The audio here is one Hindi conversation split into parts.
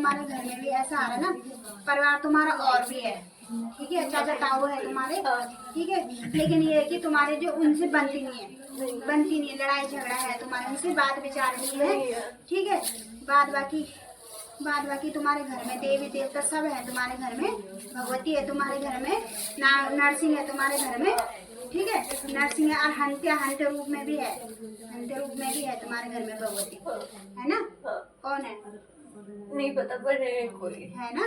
तुम्हारे घर में भी ऐसा आ रहा है ना, परिवार तुम्हारा और भी है, ठीक है, चाचा ताऊ है तुम्हारे, ठीक है, लेकिन ये है कि तुम्हारे जो उनसे बनती नहीं है, लड़ाई झगड़ा है तुम्हारे उनसे, बात विचार नहीं है, ठीक है। बाद बाकी तुम्हारे घर में देवी देवता सब है तुम्हारे घर में, भगवती है तुम्हारे घर में, नरसिंह है तुम्हारे घर में, ठीक है, नरसिंह और हंते रूप में भी है, तुम्हारे घर में भगवती है ना। कौन है नहीं पता, पर है कोई है ना।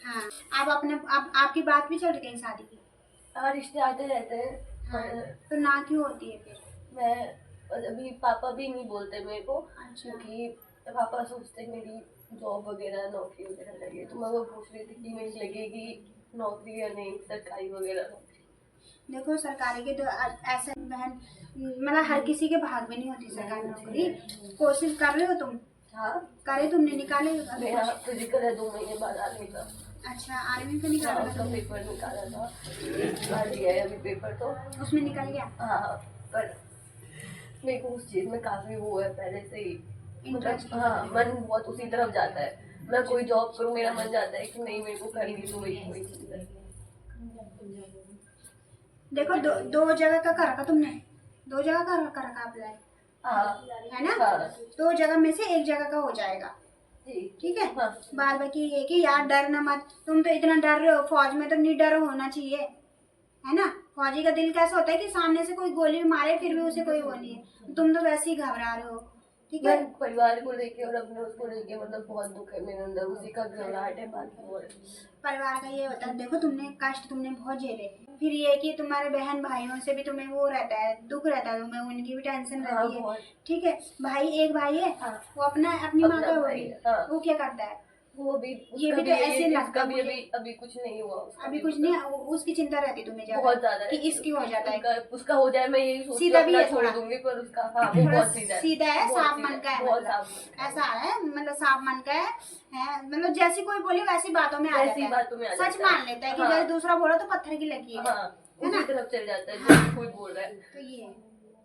हाँ, अब आपकी बात भी चल रही है शादी की। रिश्ते आते रहते हैं। हाँ, तो ना क्यों होती है फिर? मैं अभी पापा भी नहीं बोलते मेरे को, अच्छा। क्योंकि पापा सोचते मेरी जॉब वगैरह नौकरी वगैरह लगे, तो मैं वो पूछ रही थी कि मेरी लगेगी नौकरी या नहीं, सरकारी वगैरह नौकरी। देखो सरकारी के तो ऐसा बहन, मतलब हर किसी के भाग में नहीं होती सरकारी नौकरी। कोशिश कर रहे हो तुम? हाँ, करे तुमने, निकाले? मेरा फिजिकल है 2 महीने बाद आर्मी का। अच्छा, आर्मी का निकाला हाँ, उसका पेपर निकाला था, निकाल दिया है अभी पेपर, तो उसमें निकल गया। हाँ, पर मेरे को उस चीज में काफी वो है पहले से ही, मतलब हाँ मन बहुत उसी तरफ जाता है। मैं कोई जॉब करूँ मेरा मन जाता है कि नहीं मेरे को करनी तो वही चीज है। देखो दो जगह का कर रखा तुमने, 2 जगह का कर रखा अप्लाई, हाँ, है ना। हाँ, 2 जगह में से 1 जगह का हो जाएगा, ठीक है। हाँ। बाद बाकी ये कि यार डरना मत, तुम तो इतना डर रहे हो, फौज में तो निडर होना चाहिए, है ना। फौजी का दिल कैसा होता है कि सामने से कोई गोली मारे फिर भी उसे कोई वो नहीं है, तुम तो वैसे ही घबरा रहे हो, ठीक है। परिवार को लेके और अपने उसको लेके मतलब बहुत दुख है मेरे अंदर, उसी का घबराहट है, बाकी और परिवार का ये होता है, देखो तुमने कष्ट तुमने बहुत झेले, फिर ये कि तुम्हारे बहन भाइयों से भी तुम्हें वो रहता है, दुख रहता है तुम्हें, उनकी भी टेंशन रहती है, ठीक है। एक भाई है, वो अपनी माँ का वो क्या करता है, वो भी ये भी तो ऐसे लगता भी अभी कुछ नहीं हुआ, अभी कुछ नहीं, उसकी चिंता रहती तुम्हें बहुत ज्यादा कि इसकी हो जाता है, उसका हो जाए, मैं यही सोच सीधा भी है छोड़ थोड़ा, दूंगी, पर उसका हाँ वो बहुत सीधा है, साफ मन का है, बहुत मतलब ऐसा है, मतलब साफ मन का है, मतलब जैसी कोई बोले वैसी बातों में आ जाता है, सच मान लेता है कि जैसे दूसरा बोला तो पत्थर की लकीर है ना, तरफ चल जाता है कोई बोल रहा है। तो ये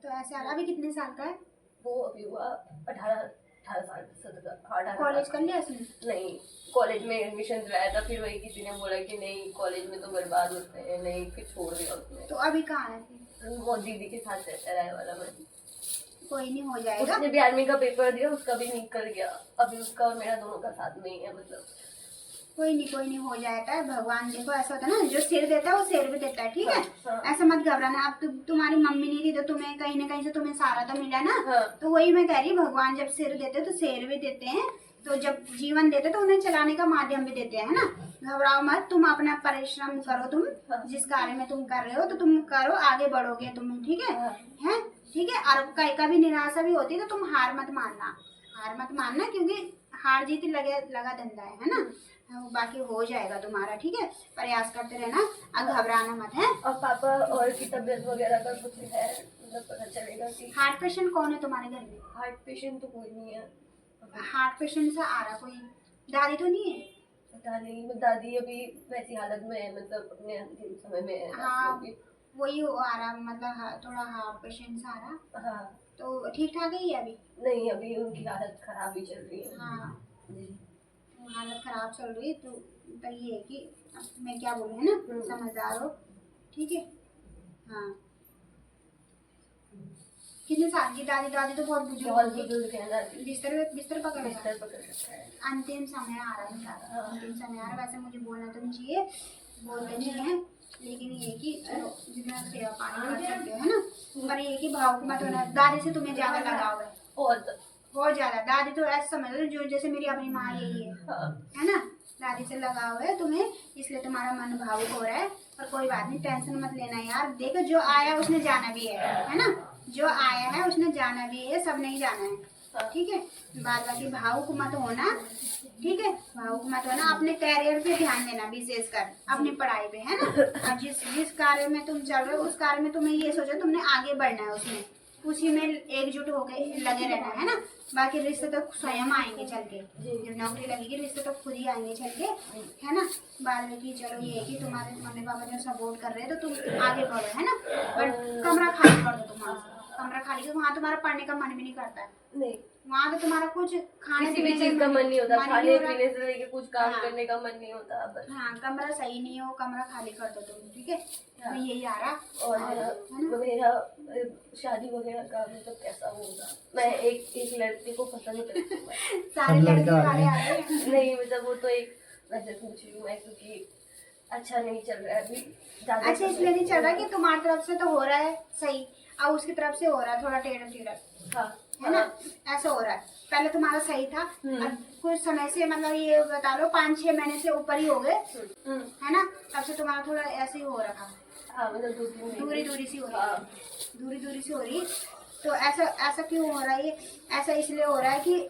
तो ऐसे अभी कितने साल का है वो? अभी हुआ 18 साल, 17। कॉलेज कर लिया उसने? नहीं, कॉलेज में एडमिशन दिलाया था, फिर वही किसी ने बोला कि नहीं कॉलेज में तो बर्बाद होते हैं, नहीं, फिर छोड़ दिया उसने। तो अभी कहाँ है? वो दीदी के साथ रहता है वाला में। कोई नहीं, हो जाएगा। उसने भी आर्मी का पेपर दिया, उसका भी निकल गया, अभी उसका और मेरा दोनों का साथ में ही है, मतलब कोई नहीं हो जाता है। भगवान देखो ऐसा होता है ना, जो सिर देता है वो सिर भी देता है, ठीक है। ऐसा मत घबराना। अब तुम्हारी मम्मी नहीं थी तो तुम्हें कहीं ना कहीं से तुम्हें सहारा तो मिला ना, तो वही मैं कह रही, भगवान जब सिर देते तो शेर भी देते हैं, तो जब जीवन देते तो उन्हें चलाने का माध्यम भी देते हैं, है ना। घबराओ मत, तुम अपना परिश्रम करो, तुम जिस कार्य में तुम कर रहे हो तो तुम करो, आगे बढ़ोगे तुम, ठीक है, ठीक है। और कभी निराशा भी होती है तो तुम हार मत मानना, क्योंकि हार जीत लगा धंधा है ना। बाकी हो जाएगा तुम्हारा, ठीक है। प्रयास करते रहना, अब घबराना मत है। और पापा और की तबीयत वगैरह का कुछ है, मतलब पता चलेगा कि हार्ट पेशेंट कौन है तुम्हारे घर में? हार्ट पेशेंट तो कोई नहीं है। हार्ट पेशेंट से आ रहा कोई? दादी तो नहीं है? पता नहीं, दादी अभी वैसी हालत में है, मतलब अपने अंतिम समय में है। हाँ, वही आ रहा, मतलब थोड़ा हार्ट पेशेंट से आ रहा। हाँ, तो ठीक ठाक है अभी? नहीं, अभी उनकी हालत खराब ही चल रही है। हाँ, हालत खराब चल रही है, तो ये है कि मैं क्या बोलूँ, है ना, समझदार हो, ठीक है। हाँ, कितने साल की दादी? दादी तो बहुत बुजुर्ग है दादी। बिस्तर पकड़ रखा है। अंतिम समय आ रहा है, अंतिम समय आ रहा। वैसे मुझे बोलना तो नहीं चाहिए, बोलते नहीं है, लेकिन ये कि चलो जितना सेवा पानी कर सकते हो, है ना। पर ये कि भाव मत होना, दादी से तुम्हें ज्यादा लगाव है, बहुत ज्यादा। दादी तो ऐसा समझ लो जो जैसे मेरी अपनी माँ यही है ना। दादी से लगाव है तुम्हें, इसलिए तुम्हारा मन भावुक हो रहा है। पर कोई बात नहीं, टेंशन मत लेना यार। देखो जो आया उसने जाना भी है ना। जो आया है उसने जाना भी है, सब नहीं जाना है, ठीक है। बाकी भावुक मत होना, ठीक है। भावुक मत होना, अपने कैरियर पे ध्यान देना, विशेषकर अपनी पढ़ाई पे, है ना। अब जिस कार्य में तुम चल रहे हो उस कार्य में तुम्हें ये सोचो तुमने आगे बढ़ना है, उसमें उसी में एकजुट होकर लगे रहना है ना। बाकी रिश्ते तो स्वयं आएंगे चल के, जब नौकरी लगेगी रिश्ते तो खुद ही आएंगे चल के, है ना। बाद में कि चलो ये है कि तुम्हारे मम्मी पापा जो सपोर्ट कर रहे हैं तो तुम आगे बढ़ो, है ना। पर कमरा खाली कर दो, तुम्हारा कमरा खाली, क्योंकि वहाँ तुम्हारा पढ़ने का मन भी नहीं करता है। नहीं, वहाँ तो तुम्हारा कुछ खाने किसी भी पीने चीज का मन नहीं होता, मन खाने नहीं हो रहा। पीने से लेके कुछ काम हाँ। करने का मन नहीं होता बस। हाँ, कमरा सही नहीं हो, कमरा खाली कर दो तुम, ठीक है। हाँ। तो यही आ रहा। और है ना? मेरा शादी वगैरह का मतलब कैसा होगा, मैं एक लड़के को पसंद करती हूँ। सारे सब लड़के लड़के वाले वाले आ रहे हैं। नहीं मतलब वो तो एक वैसे पूछ रही हूँ मैं, क्योंकि अच्छा नहीं चल रहा है अभी ज्यादा। अच्छा इसलिए नहीं चल रहा कि तुम्हारी तरफ से तो हो रहा है सही, और उसकी तरफ से हो रहा है थोड़ा टेढ़ा टेढ़ा, हाँ है ना, ऐसा हो रहा है। पहले तुम्हारा सही था, अब कुछ समय से मतलब ये बता लो 5-6 महीने से ऊपर ही हो गए, है ना, तब से तुम्हारा थोड़ा ऐसे ही हो रखा, हाँ मतलब 2-3 दूरी दूरी सी हो रही है, हाँ। दूरी दूरी सी हो रही। तो ऐसा ऐसा क्यों हो रहा है ये? ऐसा इसलिए हो रहा है कि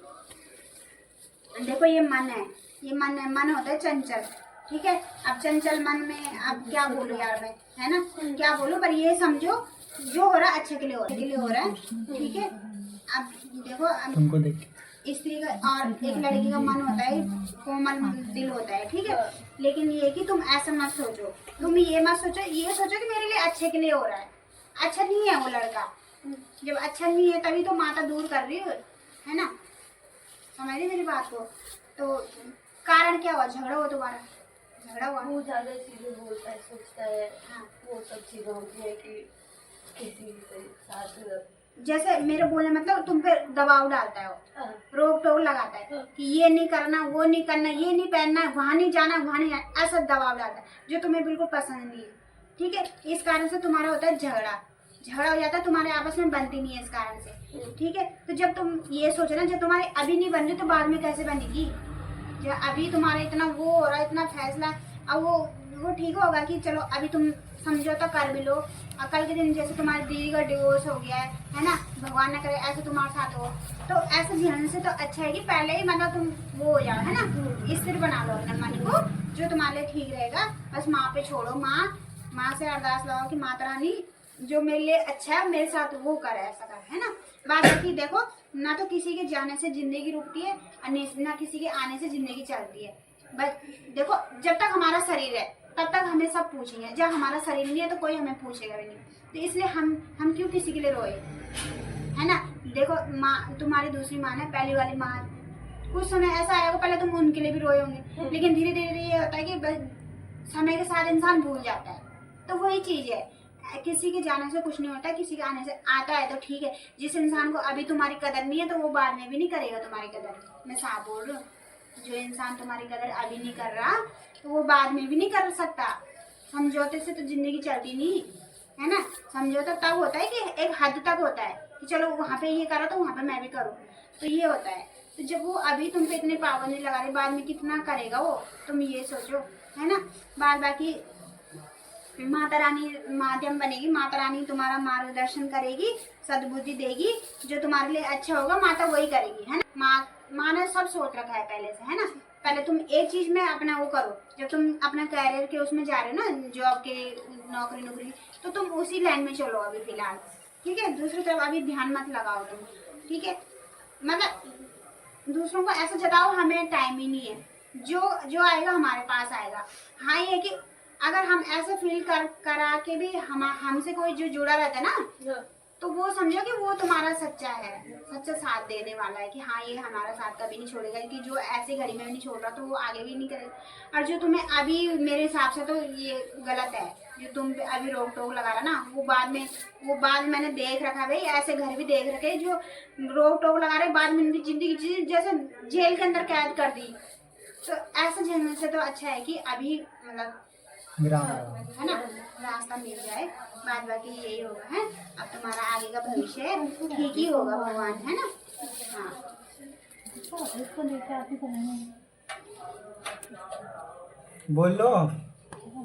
देखो ये मन है, ये मन है, मन होता है चंचल, ठीक है। अब चंचल मन में अब क्या बोलूं यार मैं, है ना, क्या बोलूं, पर ये समझो जो हो रहा है अच्छे के लिए हो रहा है, ठीक है। अब देखो, अब तुमको देख के स्त्री का और एक लड़की का मन होता है, कोमल दिल होता है, ठीक है। लेकिन ये कि तुम ऐसा मत सोचो, तुम ये मत सोचो, ये सोचो कि मेरे लिए अच्छे के लिए हो रहा है। अच्छा नहीं है वो लड़का, जब अच्छा नहीं है तभी तो माता दूर कर रही है ना, समझ रही मेरी बात को। तो कारण क्या हुआ? झगड़ा हुआ तुम्हारा, झगड़ा हुआ। वो ज्यादा चीजें बोलता है, सोचता है, हाँ। वो सब चीजें होती है कि किसी के साथ मतलब जैसे मेरे बोलने मतलब तुम पे दबाव डालता है वो, हाँ। रोक टोक लगाता है कि ये नहीं करना, वो नहीं करना, ये नहीं पहनना, वहाँ नहीं जाना, वहाँ नहीं जाना, ऐसा दबाव डालता है जो तुम्हें बिल्कुल पसंद नहीं है, ठीक है। इस कारण से तुम्हारा होता है झगड़ा, झगड़ा हो जाता है, तुम्हारे आपस में बनती नहीं है इस कारण से, ठीक है। तो जब तुम ये सोचो ना, जब तुम्हारी अभी नहीं बन रही तो बाद में कैसे बनेगी? जब अभी तुम्हारा इतना वो हो रहा है, इतना फैसला, अब वो ठीक होगा कि चलो अभी तुम समझौता कर भी लो, और कल के दिन जैसे तुम्हारी दीदी का डिवोर्स हो गया है ना, भगवान न करे ऐसे तुम्हारे साथ हो, तो ऐसे झेलने से तो अच्छा है कि पहले ही मतलब तुम वो हो जाओ, है ना, स्थिर बना लो अपने मन को, जो तुम्हारे लिए ठीक रहेगा। बस माँ पे छोड़ो, माँ से अरदास लगाओ कि माता रानी जो मेरे लिए अच्छा है मेरे साथ वो करे, ऐसा कर, है ना। बात है कि देखो, ना तो किसी के जाने से जिंदगी रुकती है और ना किसी के आने से जिंदगी चलती है। बस देखो, जब तक हमारा शरीर है तब तक हमें सब पूछेंगे, जब हमारा शरीर नहीं है तो कोई हमें पूछेगा भी नहीं। तो इसलिए हम क्यों किसी के लिए रोए, है ना। देखो माँ, तुम्हारी दूसरी माँ है, पहली वाली माँ, कुछ समय ऐसा आएगा पहले तुम उनके लिए भी रोए होंगे, लेकिन धीरे धीरे ये होता है कि बस समय के साथ इंसान भूल जाता है। तो वही चीज है, किसी के जाने से कुछ नहीं होता, किसी के आने से आता है तो ठीक है। जिस इंसान को अभी तुम्हारी कदर नहीं है तो वो बाद में भी नहीं करेगा तुम्हारी कदर, मैं साफ बोल रही हूँ। जो इंसान तुम्हारी कदर अभी नहीं कर रहा तो वो बाद में भी नहीं कर सकता। समझौते से तो जिंदगी चलती नहीं है ना। समझौता तब होता है कि एक हद तक होता है कि चलो वहाँ पे ये करो तो वहाँ पे मैं भी करूँ, तो ये होता है। तो जब वो अभी तुम पे इतने पाबंदी लगा रहे, बाद में कितना करेगा वो, तुम ये सोचो, है ना। बाद बाकी माता रानी माध्यम बनेगी, माता रानी तुम्हारा मार्गदर्शन करेगी, सद्बुद्धि देगी, जो तुम्हारे लिए अच्छा होगा माता वही करेगी, है ना। माँ ने सब सोच रखा है पहले से, है ना। पहले तुम एक चीज में अपना वो करो, जब तुम अपना कैरियर के उसमें जा रहे हो ना, जॉब के नौकरी, तो तुम उसी लाइन में चलो अभी फिलहाल, ठीक है। दूसरी तरफ अभी ध्यान मत लगाओ तुम, ठीक है। मतलब दूसरों को ऐसा जताओ हमें टाइम ही नहीं है, जो आएगा हमारे पास आएगा। हाँ ये है कि अगर हम ऐसे फील करा के भी हमसे कोई जो जुड़ा रहता है ना, तो वो समझो कि वो तुम्हारा सच्चा है, सच्चा साथ देने वाला है कि हाँ ये हमारा साथ कभी नहीं छोड़ेगा, कि जो ऐसे घड़ी में भी नहीं छोड़ रहा तो वो आगे भी नहीं करेगा। और जो तुम्हें अभी मेरे हिसाब से तो ये गलत है, जो तुम अभी रोक टोक लगा रहा ना, वो बाद में मैंने देख रखा भाई, ऐसे घर भी देख रखे जो रोक टोक लगा रहे, बाद में उनकी जिंदगी जैसे जेल के अंदर कैद कर दी। तो ऐसा झेलने से तो अच्छा है कि अभी मतलब है ना, रास्ता मिल जाए। बाद बाकी यही होगा, है। अब तुम्हारा आगे का भविष्य ठीक ही होगा, भगवान, है ना। हाँ बोल लो।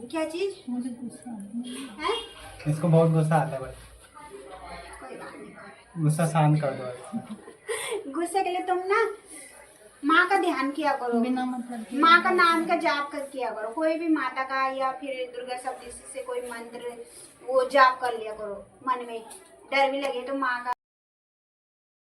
क्या चीज है? इसको बहुत गुस्सा आता है भाई, कोई बात नहीं, गुस्सा शांत कर दो। गुस्से के लिए तुम ना माँ का ध्यान किया करो, माँ का नाम का जाप कर किया करो, कोई भी माता का या फिर दुर्गा सप्तशती से कोई मंत्र वो जाप कर लिया करो। मन में डर भी लगे तो माँ का